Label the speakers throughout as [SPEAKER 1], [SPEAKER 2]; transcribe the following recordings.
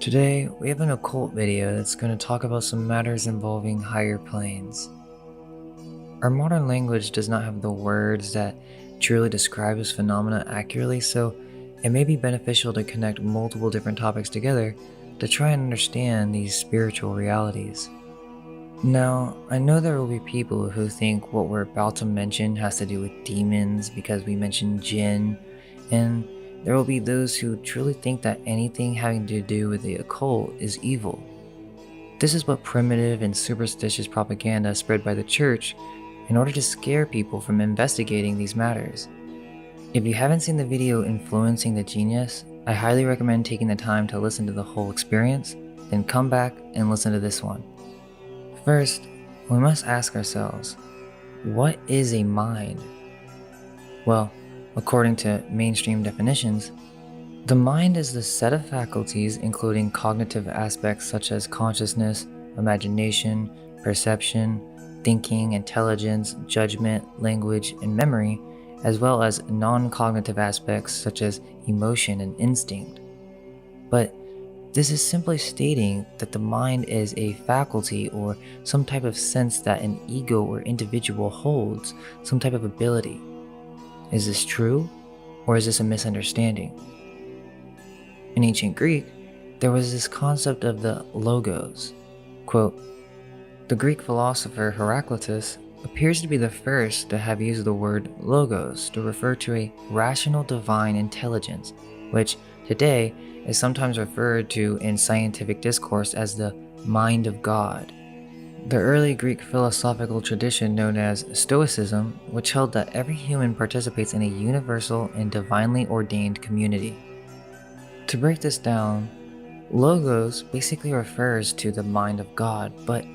[SPEAKER 1] Today, we have an occult video that's going to talk about some matters involving higher planes. Our modern language does not have the words that truly describe this phenomena accurately, so it may be beneficial to connect multiple different topics together to try and understand these spiritual realities. Now, I know there will be people who think what we're about to mention has to do with demons because we mentioned jinn, and there will be those who truly think that anything having to do with the occult is evil. This is what primitive and superstitious propaganda spread by the church in order to scare people from investigating these matters. If you haven't seen the video Influencing the Genius, I highly recommend taking the time to listen to the whole experience, then come back and listen to this one. First, we must ask ourselves, what is a mind? Well, according to mainstream definitions, the mind is the set of faculties including cognitive aspects such as consciousness, imagination, perception, thinking, intelligence, judgment, language, and memory, as well as non-cognitive aspects such as emotion and instinct. But this is simply stating that the mind is a faculty or some type of sense that an ego or individual holds, some type of ability. Is this true, or is this a misunderstanding? In ancient Greek, there was this concept of the logos. Quote, the Greek philosopher Heraclitus appears to be the first to have used the word logos to refer to a rational divine intelligence, which today is sometimes referred to in scientific discourse as the mind of God. The early Greek philosophical tradition known as Stoicism, which held that every human participates in a universal and divinely ordained community. To break this down, logos basically refers to the mind of God, but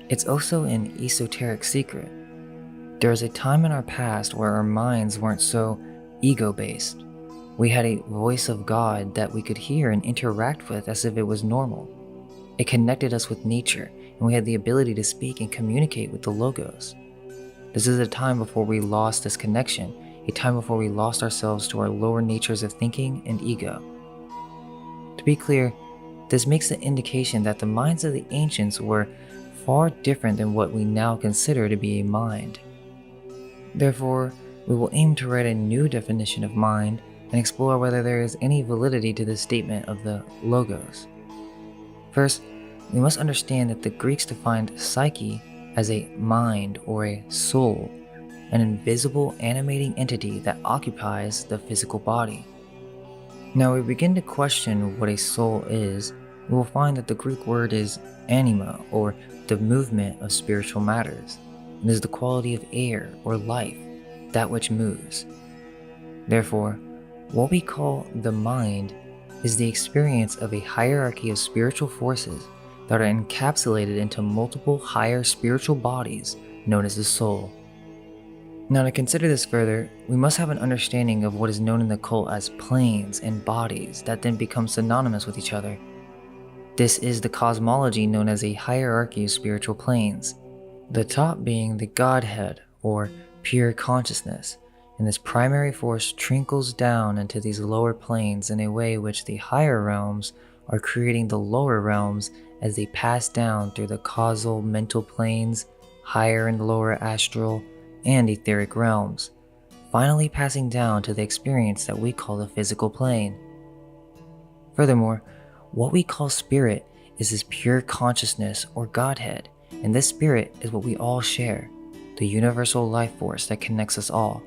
[SPEAKER 1] it's also an esoteric secret. There was a time in our past where our minds weren't so ego-based. We had a voice of God that we could hear and interact with as if it was normal. It connected us with nature, and we had the ability to speak and communicate with the logos. This is a time before we lost this connection, a time before we lost ourselves to our lower natures of thinking and ego. To be clear, this makes the indication that the minds of the ancients were far different than what we now consider to be a mind. Therefore, we will aim to write a new definition of mind and explore whether there is any validity to this statement of the logos. First, we must understand that the Greeks defined psyche as a mind or a soul, an invisible animating entity that occupies the physical body. Now we begin to question what a soul is, we will find that the Greek word is anima, or the movement of spiritual matters. It is the quality of air or life, that which moves. Therefore, what we call the mind is the experience of a hierarchy of spiritual forces that are encapsulated into multiple higher spiritual bodies known as the soul. Now, to consider this further, we must have an understanding of what is known in the occult as planes and bodies that then become synonymous with each other. This is the cosmology known as a hierarchy of spiritual planes, the top being the Godhead or pure consciousness, and this primary force trickles down into these lower planes in a way which the higher realms are creating the lower realms as they pass down through the causal mental planes, higher and lower astral, and etheric realms, finally passing down to the experience that we call the physical plane. Furthermore, what we call spirit is this pure consciousness or Godhead, and this spirit is what we all share, the universal life force that connects us all.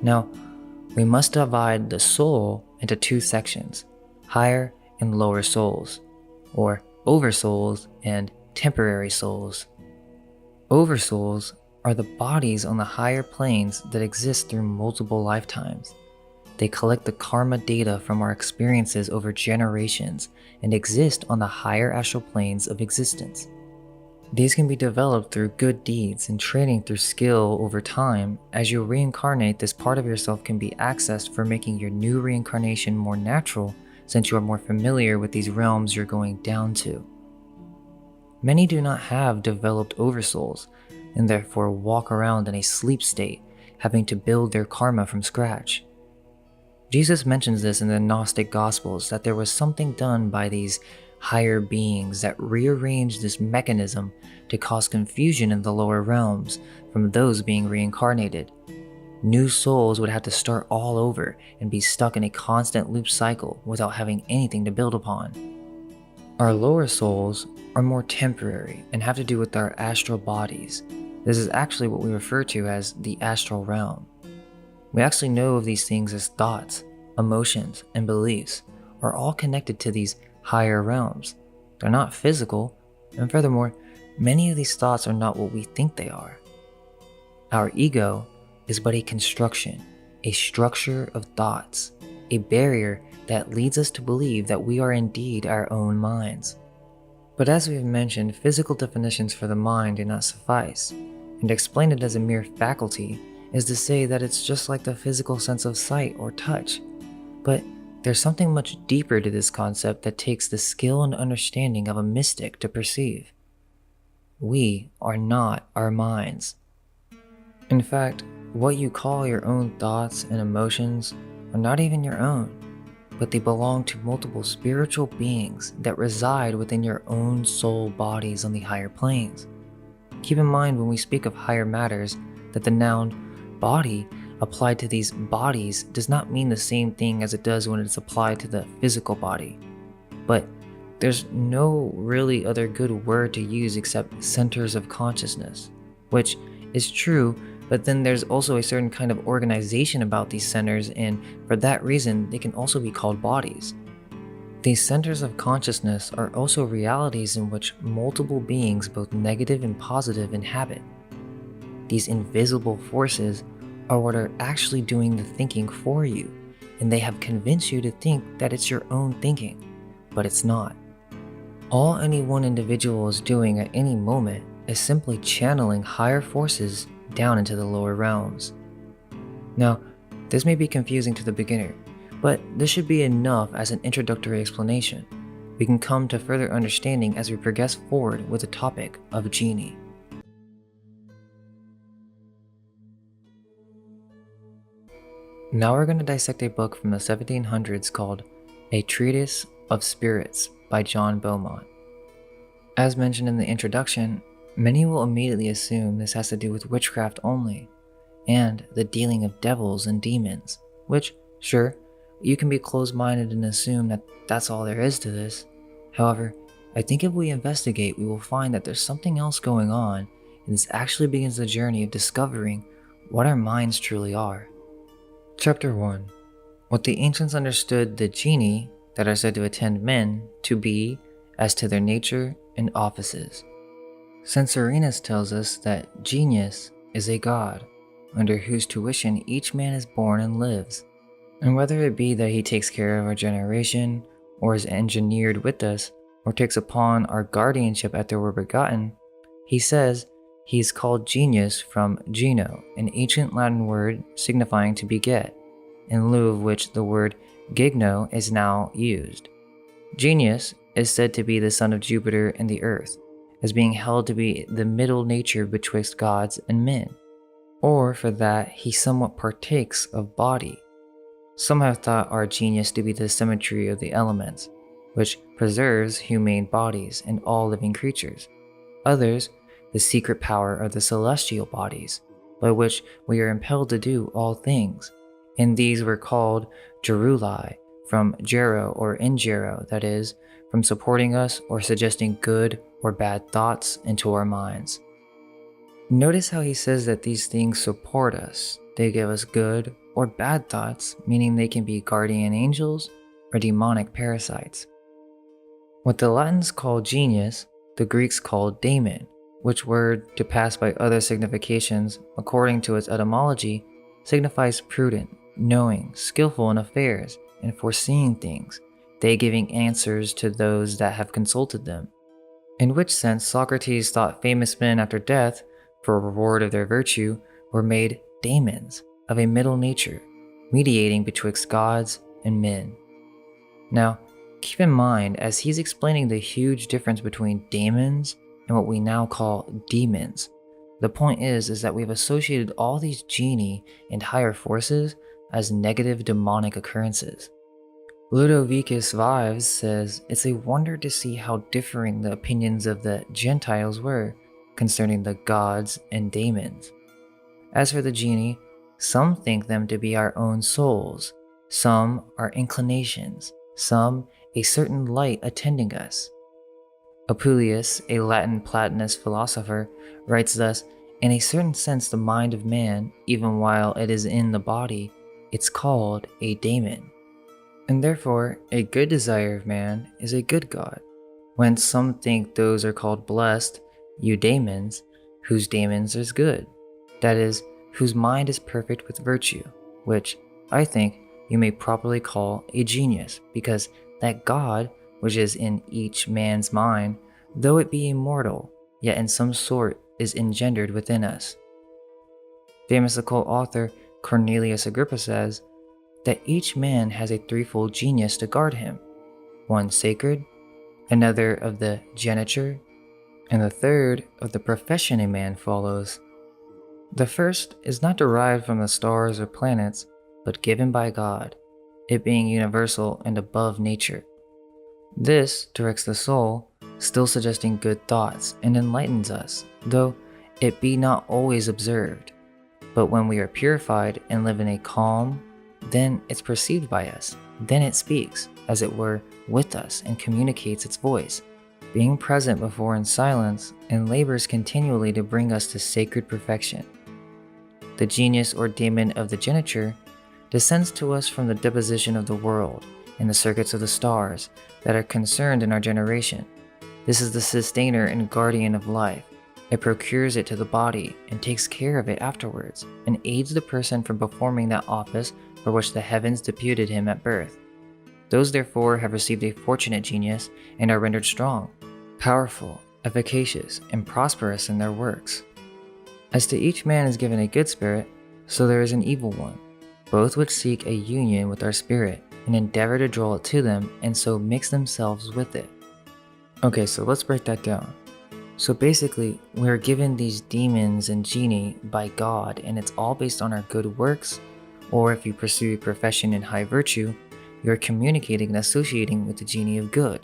[SPEAKER 1] Now, we must divide the soul into two sections, higher and lower souls, or oversouls and temporary souls. Oversouls are the bodies on the higher planes that exist through multiple lifetimes. They collect the karma data from our experiences over generations and exist on the higher astral planes of existence. These can be developed through good deeds and training through skill over time. As you reincarnate, this part of yourself can be accessed for making your new reincarnation more natural since you are more familiar with these realms you're going down to. Many do not have developed oversouls and therefore walk around in a sleep state, having to build their karma from scratch. Jesus mentions this in the Gnostic Gospels, that there was something done by these higher beings that rearranged this mechanism to cause confusion in the lower realms from those being reincarnated. New souls would have to start all over and be stuck in a constant loop cycle without having anything to build upon. Our lower souls are more temporary and have to do with our astral bodies. This is actually what we refer to as the astral realm. We actually know of these things as thoughts, emotions, and beliefs are all connected to these higher realms. They're not physical, and furthermore, many of these thoughts are not what we think they are. Our ego is but a construction, a structure of thoughts, a barrier that leads us to believe that we are indeed our own minds. But as we have mentioned, physical definitions for the mind do not suffice, and to explain it as a mere faculty is to say that it's just like the physical sense of sight or touch. But there's something much deeper to this concept that takes the skill and understanding of a mystic to perceive. We are not our minds. In fact, what you call your own thoughts and emotions are not even your own, but they belong to multiple spiritual beings that reside within your own soul bodies on the higher planes. Keep in mind when we speak of higher matters that the noun body applied to these bodies does not mean the same thing as it does when it's applied to the physical body. But there's no really other good word to use except centers of consciousness, which is true, but then there's also a certain kind of organization about these centers, and for that reason they can also be called bodies. These centers of consciousness are also realities in which multiple beings, both negative and positive, inhabit. These invisible forces are what are actually doing the thinking for you, and they have convinced you to think that it's your own thinking, but it's not. All any one individual is doing at any moment is simply channeling higher forces down into the lower realms. Now, this may be confusing to the beginner, but this should be enough as an introductory explanation. We can come to further understanding as we progress forward with the topic of genie. Now we're going to dissect a book from the 1700s called A Treatise of Spirits by John Beaumont. As mentioned in the introduction, many will immediately assume this has to do with witchcraft only, and the dealing of devils and demons, which, sure, you can be closed-minded and assume that that's all there is to this. However, I think if we investigate, we will find that there's something else going on, and this actually begins the journey of discovering what our minds truly are. Chapter 1. What the ancients understood the genii that are said to attend men to be as to their nature and offices. Censorinus tells us that genius is a god, under whose tuition each man is born and lives, and whether it be that he takes care of our generation, or is engineered with us, or takes upon our guardianship after we're begotten, he says he is called genius from geno, an ancient Latin word signifying to beget, in lieu of which the word gigno is now used. Genius is said to be the son of Jupiter and the earth, as being held to be the middle nature betwixt gods and men, or for that he somewhat partakes of body. Some have thought our genius to be the symmetry of the elements, which preserves humane bodies and all living creatures. Others, the secret power of the celestial bodies, by which we are impelled to do all things, and these were called geruli, from gero or ingero, that is, from supporting us or suggesting good or bad thoughts into our minds. Notice how he says that these things support us. They give us good or bad thoughts, meaning they can be guardian angels or demonic parasites. What the Latins call genius, the Greeks called daemon, which word, to pass by other significations according to its etymology, signifies prudent, knowing, skillful in affairs, and foreseeing things, they giving answers to those that have consulted them. In which sense Socrates thought famous men after death, for a reward of their virtue, were made daemons of a middle nature, mediating betwixt gods and men. Now, keep in mind, as he's explaining the huge difference between daemons and what we now call demons, the point is that we've associated all these genii and higher forces as negative demonic occurrences. Ludovicus Vives says it's a wonder to see how differing the opinions of the Gentiles were concerning the gods and daemons. As for the genii, some think them to be our own souls, some our inclinations, some a certain light attending us. Apuleius, a Latin Platonist philosopher, writes thus, "In a certain sense the mind of man, even while it is in the body, it's called a daemon. And therefore a good desire of man is a good god, whence some think those are called blessed, eudaemons, whose daemons is good, that is, whose mind is perfect with virtue, which, I think, you may properly call a genius, because that God which is in each man's mind, though it be immortal, yet in some sort is engendered within us." Famous occult author Cornelius Agrippa says that each man has a threefold genius to guard him, one sacred, another of the geniture, and the third of the profession a man follows. The first is not derived from the stars or planets, but given by God, it being universal and above nature. This directs the soul, still suggesting good thoughts, and enlightens us, though it be not always observed. But when we are purified and live in a calm, then it's perceived by us, then it speaks, as it were, with us and communicates its voice, being present before in silence, and labors continually to bring us to sacred perfection. The genius or daemon of the geniture descends to us from the deposition of the world and the circuits of the stars that are concerned in our generation. This is the sustainer and guardian of life. It procures it to the body and takes care of it afterwards, and aids the person from performing that office for which the heavens deputed him at birth. Those therefore have received a fortunate genius and are rendered strong, powerful, efficacious, and prosperous in their works. As to each man is given a good spirit, so there is an evil one, both which seek a union with our spirit and endeavor to draw it to them and so mix themselves with it. Okay, so let's break that down. So basically, we are given these demons and genii by God, and it's all based on our good works, or if you pursue a profession in high virtue, you're communicating and associating with the genie of good.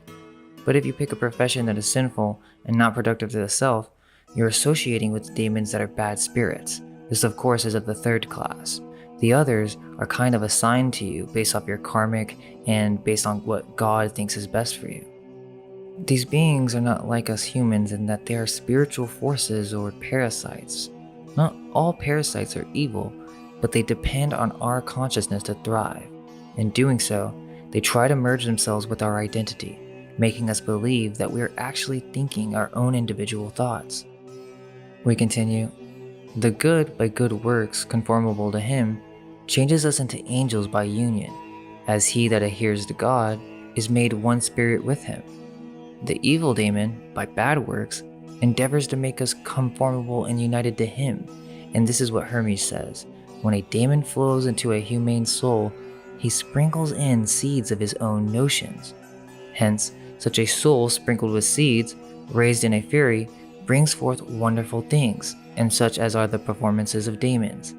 [SPEAKER 1] But if you pick a profession that is sinful and not productive to the self, you're associating with demons that are bad spirits. This of course is of the third class. The others are kind of assigned to you based off your karmic and based on what God thinks is best for you. These beings are not like us humans in that they are spiritual forces or parasites. Not all parasites are evil, but they depend on our consciousness to thrive. In doing so, they try to merge themselves with our identity, making us believe that we are actually thinking our own individual thoughts. We continue, "The good by good works conformable to him changes us into angels by union, as he that adheres to God is made one spirit with him. The evil daemon, by bad works, endeavors to make us conformable and united to him, and this is what Hermes says, when a daemon flows into a humane soul, he sprinkles in seeds of his own notions. Hence, such a soul sprinkled with seeds, raised in a fury, brings forth wonderful things, and such as are the performances of daemons.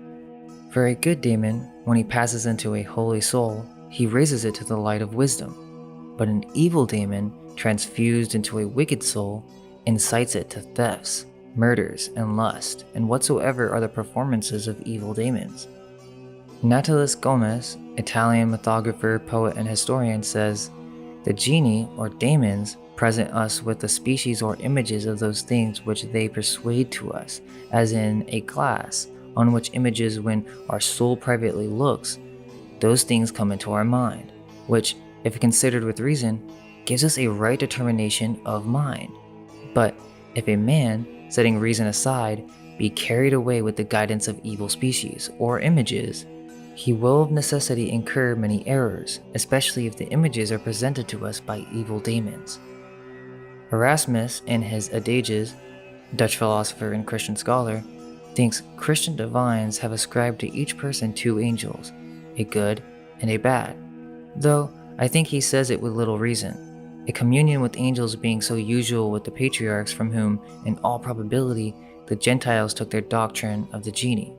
[SPEAKER 1] For a good daemon, when he passes into a holy soul, he raises it to the light of wisdom. But an evil daemon, transfused into a wicked soul, incites it to thefts, murders, and lust, and whatsoever are the performances of evil daemons." Natalis Gomez, Italian mythographer, poet, and historian, says, "The genii, or daemons, present us with the species or images of those things which they persuade to us, as in a glass, on which images when our soul privately looks, those things come into our mind, which, if considered with reason, gives us a right determination of mind. But if a man, setting reason aside, be carried away with the guidance of evil species or images, he will of necessity incur many errors, especially if the images are presented to us by evil daemons." Erasmus, in his Adages, Dutch philosopher and Christian scholar, thinks Christian divines have ascribed to each person two angels, a good and a bad, though I think he says it with little reason, a communion with angels being so usual with the patriarchs from whom, in all probability, the Gentiles took their doctrine of the genii.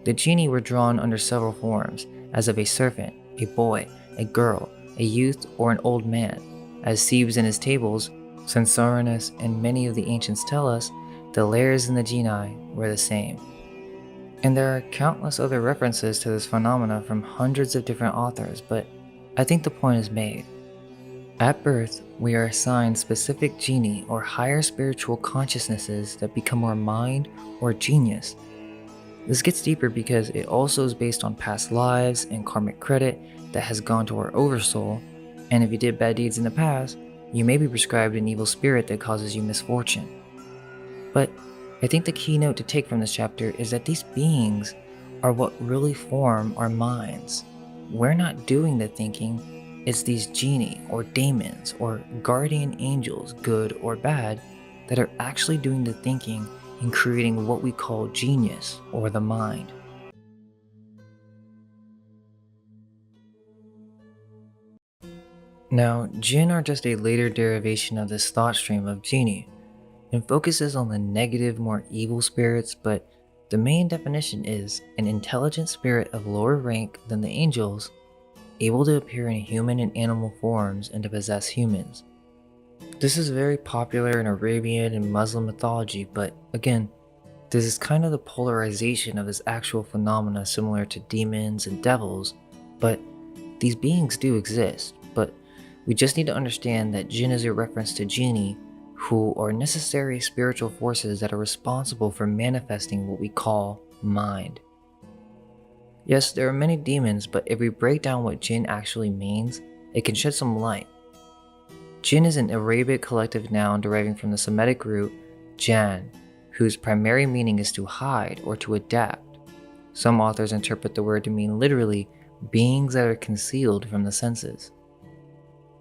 [SPEAKER 1] The genii were drawn under several forms, as of a servant, a boy, a girl, a youth, or an old man. As Thebes in his tables, Censorinus and many of the ancients tell us, the layers in the genii were the same. And there are countless other references to this phenomena from hundreds of different authors, but I think the point is made. At birth, we are assigned specific genii or higher spiritual consciousnesses that become our mind or genius. This gets deeper because it also is based on past lives and karmic credit that has gone to our oversoul, and if you did bad deeds in the past, you may be prescribed an evil spirit that causes you misfortune. But I think the keynote to take from this chapter is that these beings are what really form our minds. We're not doing the thinking, it's these genii or daemons or guardian angels, good or bad, that are actually doing the thinking and creating what we call genius or the mind. Now, jinn are just a later derivation of this thought stream of genie, and focuses on the negative, more evil spirits, but the main definition is an intelligent spirit of lower rank than the angels, able to appear in human and animal forms and to possess humans. This is very popular in Arabian and Muslim mythology, but again, this is kind of the polarization of this actual phenomena similar to demons and devils, but these beings do exist, but we just need to understand that jinn is a reference to genie, who are necessary spiritual forces that are responsible for manifesting what we call mind. Yes, there are many demons, but if we break down what jinn actually means, it can shed some light. Jinn is an Arabic collective noun deriving from the Semitic root jan, whose primary meaning is to hide or to adapt. Some authors interpret the word to mean literally beings that are concealed from the senses.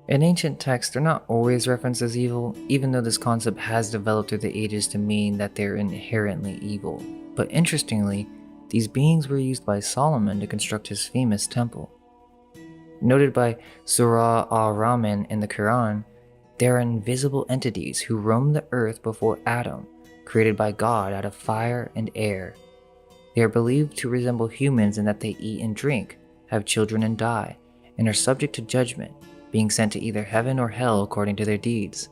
[SPEAKER 1] In ancient texts, they're not always referenced as evil, even though this concept has developed through the ages to mean that they're inherently evil. But interestingly, these beings were used by Solomon to construct his famous temple. Noted by Surah al-Rahman in the Quran, they are invisible entities who roamed the earth before Adam, created by God out of fire and air. They are believed to resemble humans in that they eat and drink, have children and die, and are subject to judgment, being sent to either heaven or hell according to their deeds.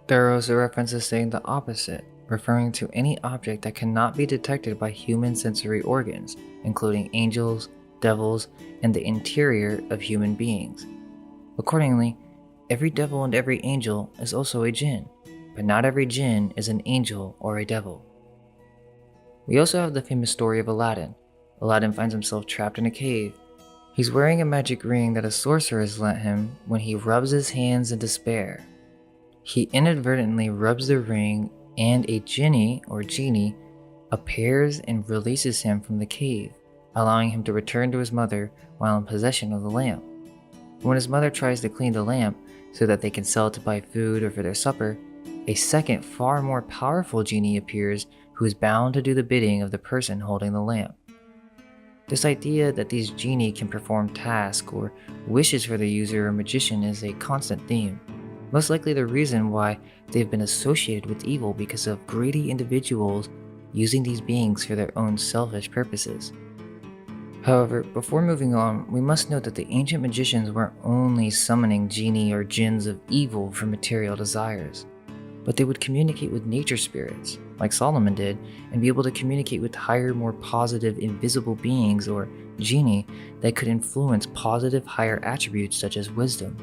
[SPEAKER 1] There are also references saying the opposite, referring to any object that cannot be detected by human sensory organs, including angels, devils, and the interior of human beings. Accordingly, every devil and every angel is also a jinn, but not every jinn is an angel or a devil. We also have the famous story of Aladdin. Aladdin finds himself trapped in a cave. He's wearing a magic ring that a sorcerer has lent him when he rubs his hands in despair. He inadvertently rubs the ring and a genie or genie appears and releases him from the cave, allowing him to return to his mother while in possession of the lamp. When his mother tries to clean the lamp so that they can sell it to buy food or for their supper, a second far more powerful genie appears who is bound to do the bidding of the person holding the lamp. This idea that these genii can perform tasks or wishes for the user or magician is a constant theme, most likely the reason why they've been associated with evil because of greedy individuals using these beings for their own selfish purposes. However, before moving on, we must note that the ancient magicians weren't only summoning genii or jinns of evil for material desires, but they would communicate with nature spirits, like Solomon did, and be able to communicate with higher, more positive, invisible beings or genii that could influence positive, higher attributes such as wisdom.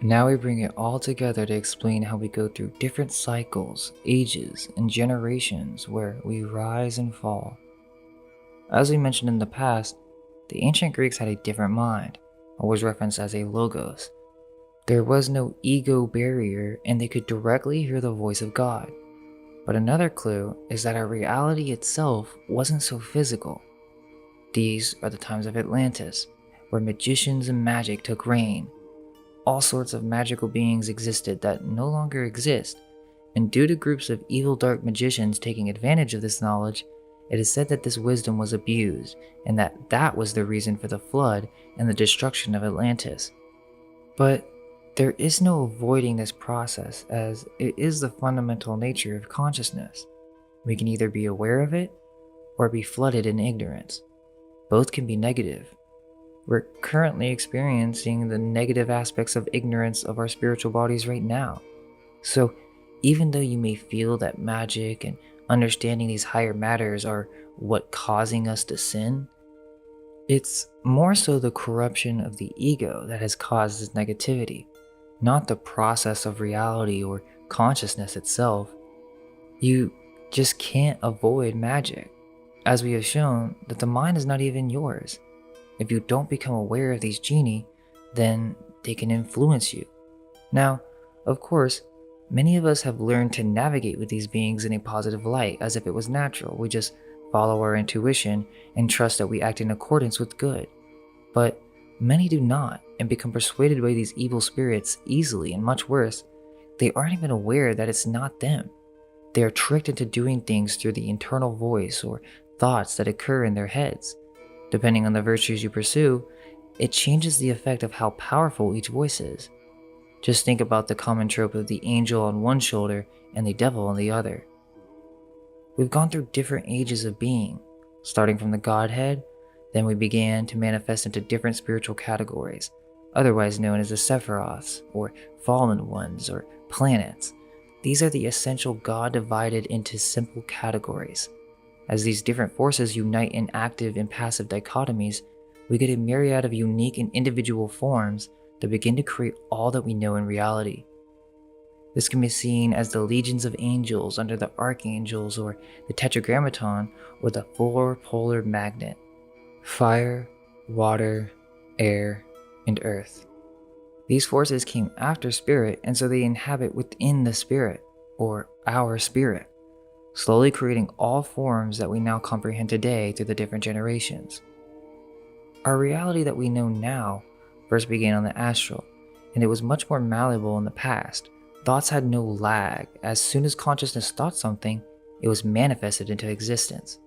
[SPEAKER 1] Now we bring it all together to explain how we go through different cycles, ages, and generations where we rise and fall. As we mentioned in the past, the ancient Greeks had a different mind, always referenced as a logos. There was no ego barrier and they could directly hear the voice of God. But another clue is that our reality itself wasn't so physical. These are the times of Atlantis, where magicians and magic took reign. All sorts of magical beings existed that no longer exist, and due to groups of evil dark magicians taking advantage of this knowledge, it is said that this wisdom was abused, and that was the reason for the flood and the destruction of Atlantis. But There is no avoiding this process, as it is the fundamental nature of consciousness. We can either be aware of it or be flooded in ignorance. Both can be negative. We're currently experiencing the negative aspects of ignorance of our spiritual bodies right now. So, even though you may feel that magic and understanding these higher matters are what causing us to sin, it's more so the corruption of the ego that has caused this negativity, not the process of reality or consciousness itself. You just can't avoid magic, as we have shown that the mind is not even yours. If you don't become aware of these genie, then they can influence you. Now, of course, many of us have learned to navigate with these beings in a positive light as if it was natural. We just follow our intuition and trust that we act in accordance with good. But many do not and become persuaded by these evil spirits easily, and much worse, they aren't even aware that it's not them. They are tricked into doing things through the internal voice or thoughts that occur in their heads. Depending on the virtues you pursue, it changes the effect of how powerful each voice is. Just think about the common trope of the angel on one shoulder and the devil on the other. We've gone through different ages of being, starting from the Godhead, then we began to manifest into different spiritual categories, otherwise known as the Sephiroths, or fallen ones, or planets. These are the essential God divided into simple categories. As these different forces unite in active and passive dichotomies, we get a myriad of unique and individual forms that begin to create all that we know in reality. This can be seen as the legions of angels under the archangels, or the tetragrammaton, or the four-polar magnet: fire, water, air, and earth. These forces came after spirit, and so they inhabit within the spirit, or our spirit, slowly creating all forms that we now comprehend today through the different generations. Our reality that we know now first began on the astral, and it was much more malleable in the past. Thoughts had no lag. As soon as consciousness thought something, it was manifested into existence.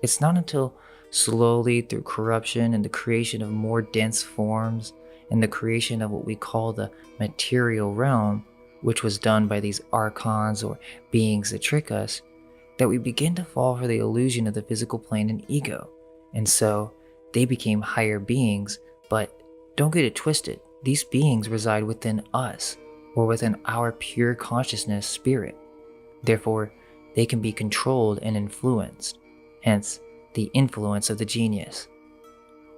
[SPEAKER 1] It's not until slowly, through corruption and the creation of more dense forms and the creation of what we call the material realm, which was done by these archons or beings that trick us, that we begin to fall for the illusion of the physical plane and ego. And so they became higher beings, but don't get it twisted. These beings reside within us, or within our pure consciousness spirit. Therefore, they can be controlled and influenced, hence the influence of the genius.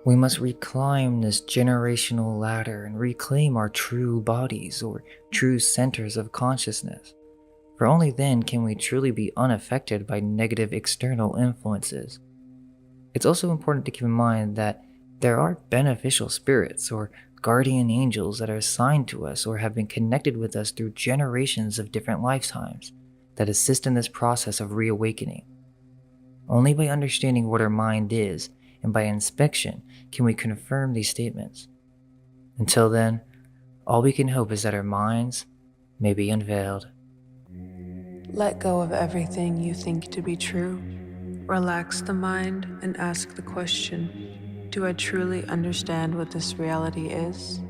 [SPEAKER 1] We must reclimb this generational ladder and reclaim our true bodies, or true centers of consciousness, for only then can we truly be unaffected by negative external influences. It's also important to keep in mind that there are beneficial spirits or guardian angels that are assigned to us or have been connected with us through generations of different lifetimes that assist in this process of reawakening. Only by understanding what our mind is and by inspection can we confirm these statements. Until then, all we can hope is that our minds may be unveiled.
[SPEAKER 2] Let go of everything you think to be true. Relax the mind and ask the question, do I truly understand what this reality is?